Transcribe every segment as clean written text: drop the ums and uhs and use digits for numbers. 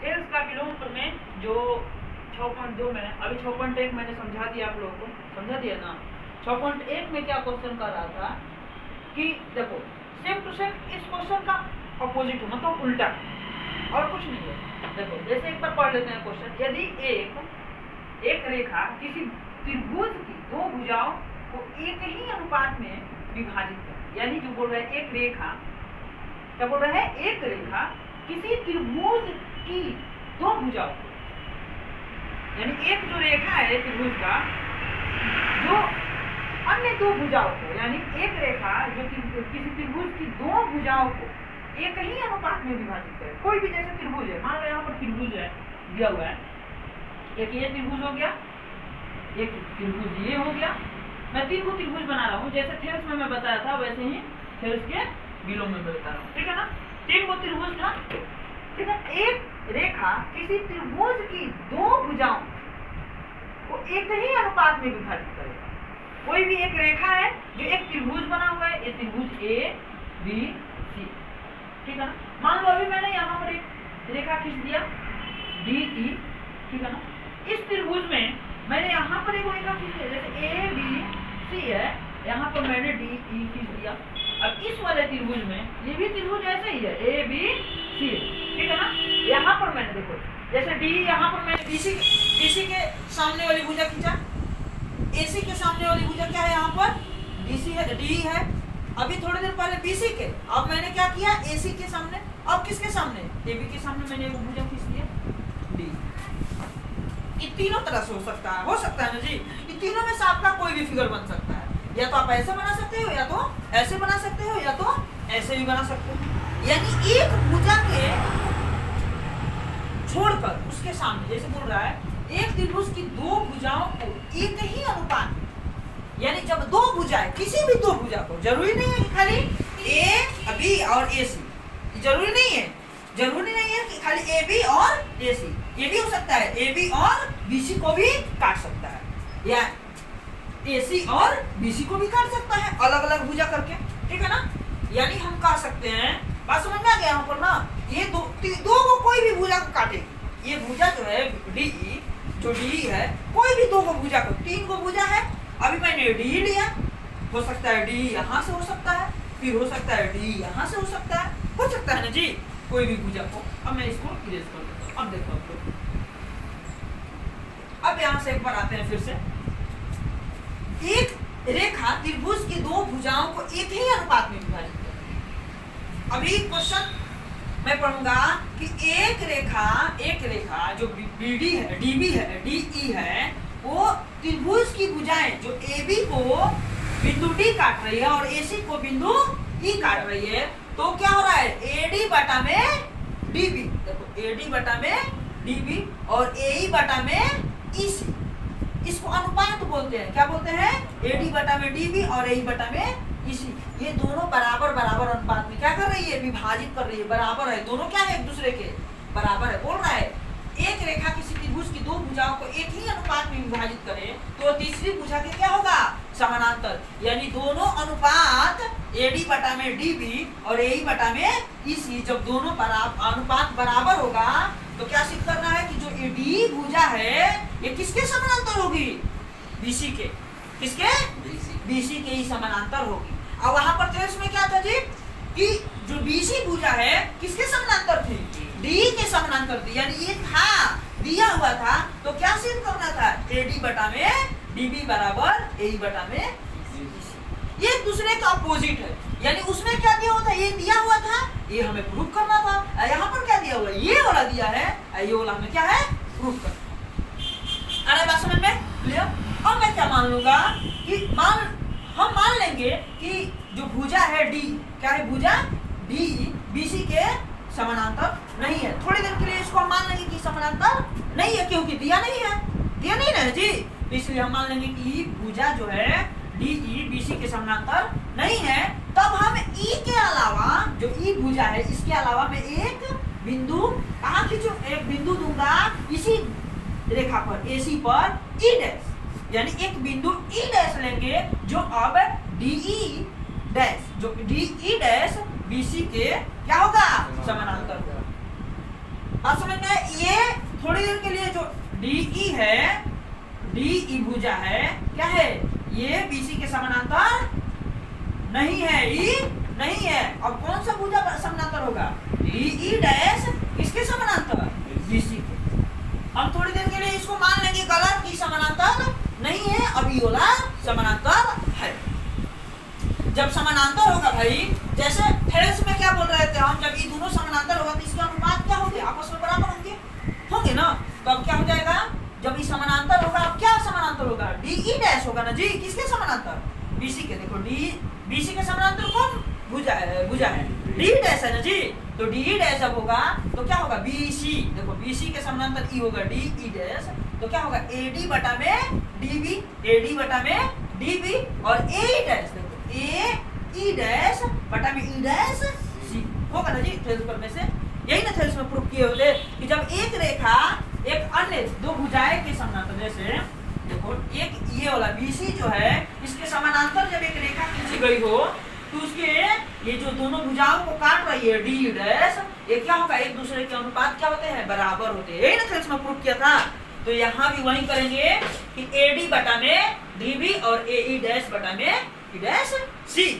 Thales का विलोम प्रमेय जो 6.2 में अभी 6.1 मैंने समझा दिया आप लोगों को, समझा दिया ना। 6.1 में क्या क्वेश्चन कर रहा था कि देखो सेम टू सेम इस क्वेश्चन का अपोजिट है, मतलब उल्टा, और कुछ नहीं है। देखो जैसे एक बार पढ़ लेते हैं क्वेश्चन। यदि एक रेखा किसी त्रिभुज की दो भुजाओं को एक ही अनुपात में विभाजित करे, यानी जो बोल रहे हैं एक रेखा, क्या बोल रहे हैं, एक रेखा किसी त्रिभुज की दो भुजाओं को, यानी एक जो रेखा है त्रिभुज का, जो अन्य दो भुजाओं को, यानी एक रेखा जो किसी त्रिभुज की दो भुजाओं को एक ही अनुपात में विभाजित करे। कोई भी जैसे त्रिभुज है, मान लो यहाँ पर त्रिभुज है दिया हुआ है, एक ये त्रिभुज हो गया, एक त्रिभुज ये हो गया। मैं 3 को त्रिभुज बना रहा हूँ, जैसे थेल्स में मैं बताया था वैसे ही थेल्स के विलोम में बता रहा हूँ, ठीक है ना। 3 को त्रिभुज था, ठीक है। एक रेखा किसी त्रिभुज की दो भुजाओं को एक ही अनुपात में विभाजित करेगा। कोई भी एक रेखा है जो एक त्रिभुज बना हुआ है, ये त्रिभुज ए बी सी, ठीक है ना। मान लो अभी मैंने यहाँ पर एक रेखा खींच दिया डी ई, ठीक है ना। इस त्रिभुज में मैंने यहाँ पर एक रेखा खींच दिया, जैसे ए बी सी है, यहाँ पर मैंने डी ई खींच दिया। अब इस वाले त्रिभुज में ये भी त्रिभुज ऐसे ही है, ए बी सी, ठीक है ना। यहाँ पर मैंने देखो जैसे डी, यहाँ पर मैंने बीसी के सामने वाली भुजा खींचा, एसी के सामने वाली भुजा क्या है, यहाँ पर डीसी है, डी है। अभी थोड़ी देर पहले बीसी के, अब मैंने क्या किया, एसी के सामने, अब किसके सामने, एबी के सामने मैंने वो भुजा खींच दिया डी। ये तीनों तरह से हो सकता है ना जी। ये तीनों में से आपका कोई भी फिगर बन सकता है, या तो आप ऐसे बना सकते हो, या तो ऐसे बना सकते हो, या तो ऐसे भी बना सकते हो। यानी एक भुजा के छोड़कर उसके सामने, जैसे बोल रहा है एक त्रिभुज की दो भुजाओं को एक ही अनुपात, यानी जब दो भुजाएं, किसी भी दो भुजा को, जरूरी नहीं है कि खाली ए बी और ए सी, जरूरी नहीं है कि खाली ए बी और ए सी, ये भी हो सकता है ए बी और बी सी को भी काट सकता है, या ए सी और बी सी को भी काट सकता है, अलग अलग भुजा करके, ठीक है ना। यानी हम कह सकते हैं, बात समझ में आ गया यहाँ पर ना, ये दो को कोई भी भुजा को काटे, ये भुजा जो है डी, जो डी है, कोई भी दो को भुजा को, 3 को भुजा है, अभी मैंने डी लिया, हो सकता है डी यहाँ से हो सकता है, फिर हो सकता है डी यहाँ से हो सकता है ना जी, कोई भी भुजा को। अब मैं इसको इरेज कर देता हूँ। अब देखो आप लोग, अब यहाँ से एक बार आते हैं फिर से। एक रेखा त्रिभुज की दो भुजाओं को एक ही अनुपात में विभाजित करें। अभी क्वेश्चन मैं पढ़ूंगा कि एक रेखा जो बीडी है, डीबी है, डीई है, वो त्रिभुज की भुजाएं जो AB को बिंदु D काट रही है और AC को बिंदु E काट रही है, तो क्या हो रहा है, AD बटा में DB, देखो AD बटा में DB और AE बटा में EC, इसको अनुपात बोलते हैं। क्या बोलते हैं, AD बटा में DB और AE बटा में EC। ये दोनों बराबर अनुपात में क्या कर रही है, विभाजित कर रही है, बराबर है, दोनों क्या है, एक दूसरे के बराबर है। बोल रहा है एक रेखा किसी त्रिभुज की दो भुजाओं को एक ही अनुपात में विभाजित करे तो तीसरी भुजा के क्या होगा, समानांतर, यानी दोनों अनुपात AD बटा में DB और AE बटा में EC, जब दोनों अनुपात बराबर होगा तो क्या सिद्ध करना है कि जो AD भुजा है ये किसके समानांतर होगी, BC के, किसके, BC के ही समानांतर होगी। अब वहां पर थेल्स में क्या था जी, कि जो BC भुजा है किसके समानांतर थी, D के समानांतर थी, यानी ये था दिया हुआ था, तो क्या सिद्ध करना था, AD बटा में DB बराबर AE बटा में EC। ये एक दूसरे का अपोजिट है, यानी उसमें क्या दिया हुआ था, ये दिया हुआ था, ये हमें प्रूफ करना था। यहाँ पर क्या दिया हुआ है, ये वाला दिया है, ये वाला हमें क्या है, प्रूफ करना। अरे बात समझ में क्लियर। अब मैं क्या मान लूंगा कि हम मान लेंगे कि जो भुजा है D, क्या है भुजा D BC के समानांतर नहीं है। थोड़ी देर के लिए इसको हम मान लेंगे कि समानांतर नहीं है, क्योंकि दिया नहीं है जी, इसलिए हम मान लेंगे कि भुजा जो है DE BC के समानांतर नहीं है। तब हम E के अलावा, जो E भुजा है इसके अलावा मैं एक बिंदु कहाँ खींचूं, एक बिंदु दूंगा इसी रेखा पर AC पर E डैश, यानी एक बिंदु E डैश लेंगे जो अब DE डैश, जो DE डैश BC के क्या होगा, समानांतर होगा। समझ में, थोड़ी देर के लिए जो DE है, DE भुजा है, क्या है ये BC के समानांतर नहीं है, E नहीं है। अब कौन सा भुजा समानांतर होगा? DE डैश किसके समानांतर? BC के। हम थोड़ी देर के लिए इसको मान लेंगे गलत कि समानांतर नहीं है, अब ये वाला समानांतर है। जब समानांतर होगा भाई, जैसे थेरेस में क्या बोल रहे थे हम, जब ये दोनों समानांतर होगा तो इसके अनुपात क्या होंगे? आपस में बराबर होंगे ना। तो अब क्या हो जाएगा? जब ये समानांतर होगा, अब क्या समानांतर होगा? DE डैश होगा ना जी, किसके समानांतर? BC के। देखो BC के समानांतर कौन भुजा है? DE डैश है ना जी। तो DE डैश जब होगा तो क्या होगा? BC। देखो BC के समानांतर E होगा DE डैश, तो क्या होगा? AD बटा में DB, AD बटा में DB और AE डैश, देखो AE डैश बटा में E डैश C होगा ना जी। थेरेस में से यही ना थेरेस में प्रूफ किए होते कि जब एक रेखा एक अन्य दो भुजाएं के समानांतर, जैसे देखो एक ये वाला BC जो है, इसके समानांतर जब एक रेखा खींची गई हो तो उसके ये जो दोनों भुजाओं को काट रही है DE डैश, ये क्या होगा? एक दूसरे के अनुपात क्या होते हैं? बराबर होते हैं। यही ना थेरेस में प्रूफ किया था। तो यहाँ भी वही करेंगे कि AD बटा में DB और AE डैश बटा में E डैश C।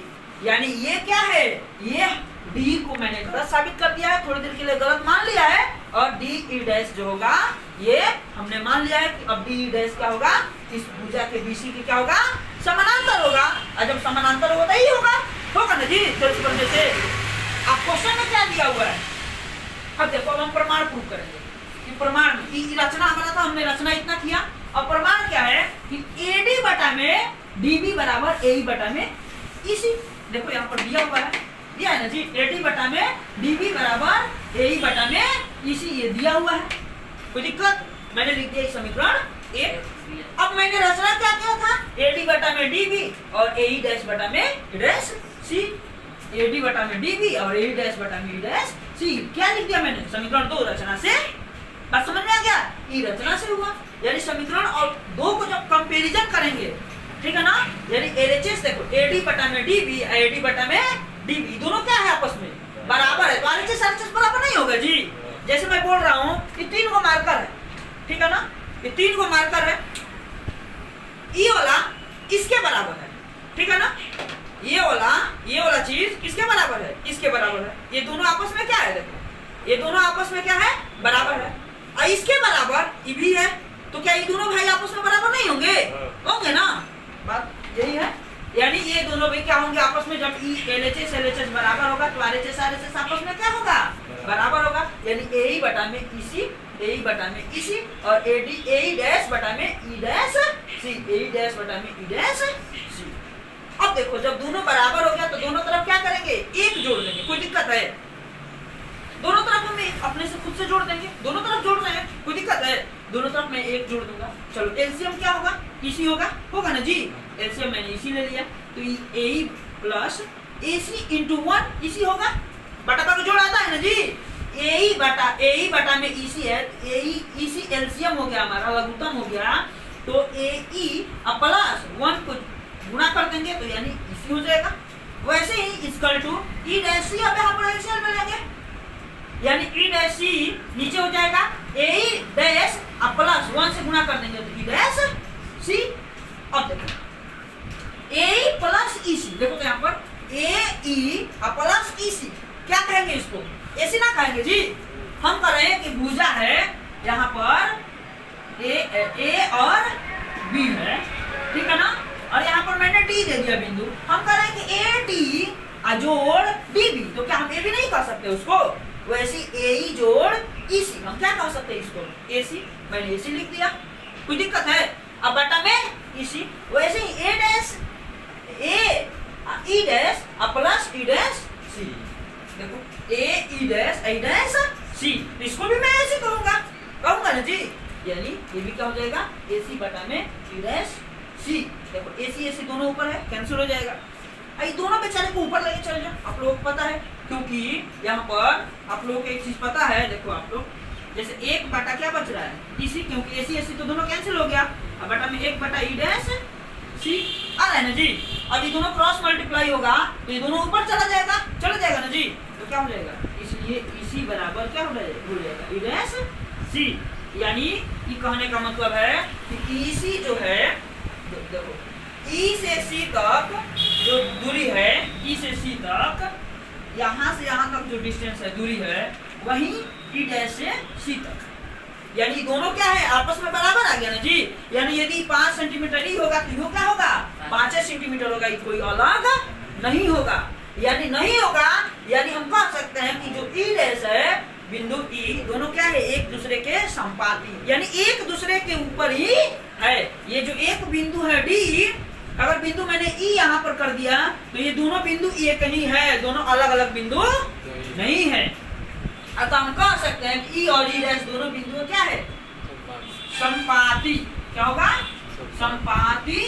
यानी ये क्या है? ये D को मैंने गलत साबित कर दिया है, थोड़ी देर के लिए गलत मान लिया है, और DE डैश जो होगा ये हमने मान लिया है कि अब DE डैश क्या होगा? इस भुजा के BC के क्या होगा? समानांतर होगा। और जब समानांतर होगा तो ही होगा ना जी। थेरेस करने से आप क्वेश्चन में क्या दिया हुआ है? अब देखो, अब हम प्रमाण प्रूव करेंगे कि प्रमाण की रचना हमारा था, हमने रचना इतना किया। अब प्रमाण क्या है कि AD बटा में DB बराबर AE बटा में EC। देखो यहाँ पर दिया हुआ है ना जी, AD बटा में DB बराबर AE बटा में EC, ये दिया हुआ है। कोई दिक्कत? मैंने लिख दिया समीकरण 1। अब मैंने रचना क्या किया था? AD बटा में DB और AE डैश बटा में E डैश C। AD बटा में DB और AE डैश बटा में E डैश C क्या लिख दिया मैंने? समीकरण 2 रचना से। बात समझ में आ गया? ये रचना से हुआ, यानी समीकरण और 2 को जब कंपैरिजन करेंगे, ठीक है ना, यानी LHS देखो AD बटा में DB AD बटा में DB दोनों क्या है? आपस में बराबर है। तो RHS बराबर नहीं होगा जी। जैसे मैं बोल रहा हूँ कि 3 को मार्कर है, ठीक है ना, ये 3 को मार्कर है, ये वाला इसके बराबर है, ठीक है ना, ये वाला चीज किसके बराबर है? इसके बराबर है। ये दोनों आपस में क्या है? देखो ये दोनों आपस में क्या है? बराबर है। और इसके बराबर ये भी है, तो क्या ये दोनों भाई आपस में बराबर नहीं होंगे? होंगे ना। बात यही है, यानी ये दोनों भी क्या होंगे आपस में? जब LHS बराबर होगा तो RHS आपस में क्या होगा? बराबर होगा। यानी AE बटा में EC, AE बटा में EC और AE डैश बटा में E dash C, AE dash बटा में E डैश C। अब देखो, जब दोनों बराबर हो गया तो दोनों तरफ क्या करेंगे? 1 जोड़ देंगे। कोई दिक्कत है? दोनों तरफ हम अपने से खुद से जोड़ देंगे। दोनों तरफ जोड़ रहे हैं, कोई दिक्कत है? दोनों तरफ मैं 1 जोड़ दूंगा। चलो एलसीएम क्या होगा? EC होगा ना जी। एलसीएम मैंने EC ले लिया, तो AE plus AC into 1 EC होगा। बटा का जोड़ आता है ना जी। AE बटा में EC है, EC एलसीएम हो गया हमारा, लघुत्तम हो गया, तो AE प्लस 1 को गुणा कर देंगे तो यानी EC हो जाएगा। वैसे ही equal to E dash C, अब यहाँ पर एलसीएम में लेंगे, यानी E डैश C नीचे हो जाएगा, AE डैश प्लस 1 से गुणा कर देंगे तो E डैश C। अब देखो AE प्लस EC, देखो तो यहाँ पर AE प्लस EC क्या कहेंगे? इसको ऐसे ना कहेंगे जी। हम कह रहे हैं कि भुजा है यहाँ पर A और B है, ठीक है ना, और यहाँ पर मैंने D दे दिया बिंदु। हम कह रहे हैं कि AD जोड़ DB, तो क्या हम ये भी नहीं कह सकते उसको? वैसे AE जोड़ EC हम क्या कह सकते हैं इसको? AC, मैंने AC लिख दिया, कोई दिक्कत है? अब बटा में EC, वैसे ही E dash plus E dash C, देखो E डैश C, इसको भी मैं ऐसे कहूंगा ना जी। यानी ये भी क्या हो जाएगा? AC बटा में E डैश C। देखो AC दोनों ऊपर है, कैंसिल हो जाएगा। ये दोनों बेचारे को ऊपर लेके चल जाओ, आप लोगों को पता है, क्योंकि यहाँ पर आप लोगों को एक चीज पता है। देखो आप लोग जैसे 1 बटा क्या बच रहा है? EC, क्योंकि AC तो दोनों कैंसिल हो गया। अब बटा में 1 बटा E डैश C आ रहा है ना जी। अब ये दोनों क्रॉस मल्टीप्लाई होगा तो ये दोनों ऊपर चला जाएगा ना जी। तो क्या हो जाएगा? इसलिए EC बराबर क्या हो जाएगा? E dash C। यानी ये कहने का मतलब है कि EC जो है, देखो E से C तक जो दूरी है, E से C तक, यहाँ से यहाँ तक जो डिस्टेंस है, दूरी है, वही E डैश से C तक, यानी दोनों क्या है, आपस में बराबर आ गया ना जी। यानी यदि 5 सेंटीमीटर ही होगा तो यो क्या होगा, 5 सेंटीमीटर होगा, ये कोई अलग नहीं होगा, यानी नहीं होगा। यानी हम कह सकते हैं कि जो E डैश है, बिंदु E, दोनों क्या है, एक दूसरे के संपाती, यानी एक दूसरे के ऊपर ही है। ये जो एक बिंदु है D, अगर बिंदु मैंने E यहाँ पर कर दिया तो ये दोनों बिंदु एक ही है, दोनों अलग अलग बिंदु नहीं है। अतः हम कह सकते हैं कि E और E डैश दोनों बिंदु क्या है, संपाती। क्या होगा, संपाती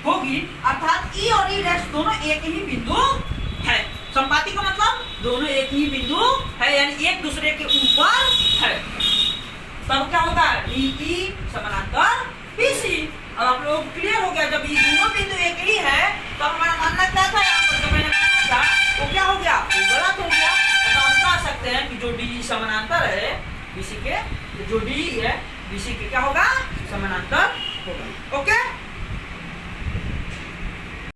होगी, अर्थात E और E डैश दोनों एक ही बिंदु है। संपाती का मतलब दोनों एक ही बिंदु है, यानी एक दूसरे के ऊपर है। तब क्या होगा, DE समानांतर BC। अब आप लोग क्लियर हो गया, जब ये दोनों बिंदु एक ही है तो हमारा मानना क्या था, यहाँ पर जो मैंने माना था वो क्या हो गया, वो गलत हो गया। तो हम कह सकते हैं कि जो DE समानांतर है BC के, जो DE है BC के क्या होगा, समानांतर होगा। ओके।